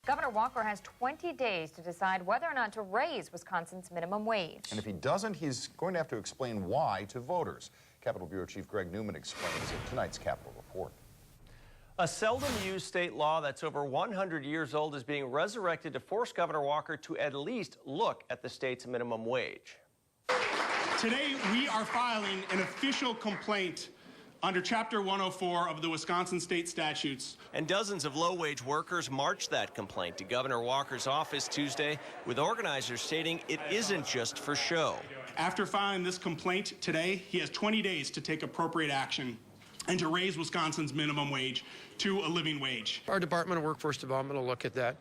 Governor Walker has 20 days to decide whether or not to raise Wisconsin's minimum wage. And if he doesn't, he's going to have to explain why to voters. Capitol Bureau Chief Greg Neumann explains in tonight's Capitol Report. A seldom used state law that's over 100 years old is being resurrected to force Governor Walker to at least look at the state's minimum wage. Today, we are filing an official complaint under Chapter 104 of the Wisconsin state statutes. And dozens of low-wage workers marched that complaint to Governor Walker's office Tuesday, with organizers stating it isn't just for show. After filing this complaint today, he has 20 days to take appropriate action and to raise Wisconsin's minimum wage to a living wage. Our Department of Workforce Development will look at that.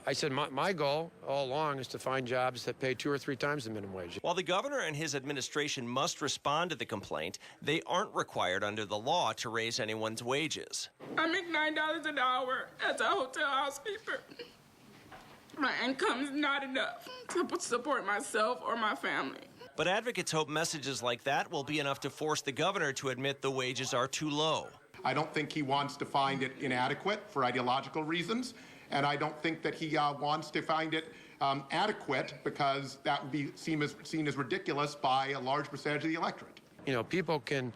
I said my goal all along is to find jobs that pay 2 or 3 times the minimum wage. While the governor and his administration must respond to the complaint, they aren't required under the law to raise anyone's wages. I make $9 an hour as a hotel housekeeper. My income's not enough to support myself or my family. But advocates hope messages like that will be enough to force the governor to admit the wages are too low. I don't think he wants to find it inadequate for ideological reasons, and I don't think that he wants to find it adequate because that would be seen as ridiculous by a large percentage of the electorate. You know, people can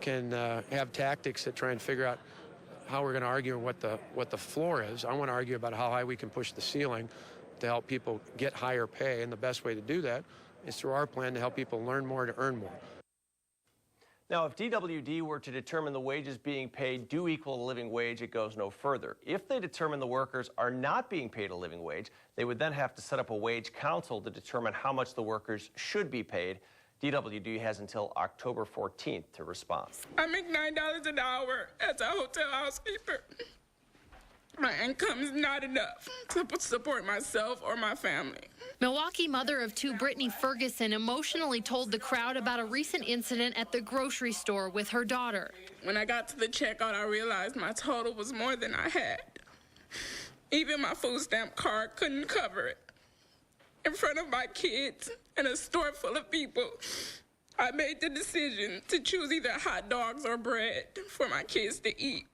have tactics that try and figure out how we're going to argue what the floor is. I want to argue about how high we can push the ceiling to help people get higher pay, and the best way to do that is through our plan to help people learn more to earn more. Now, if DWD were to determine the wages being paid do equal a living wage, it goes no further. If they determine the workers are not being paid a living wage, they would then have to set up a wage council to determine how much the workers should be paid. DWD has until October 14th to respond. I make $9 an hour as a hotel housekeeper. My income's not enough to support myself or my family. Milwaukee mother of 2 Brittany Ferguson emotionally told the crowd about a recent incident at the grocery store with her daughter. When I got to the checkout, I realized my total was more than I had. Even my food stamp card couldn't cover it. In front of my kids and a store full of people, I made the decision to choose either hot dogs or bread for my kids to eat.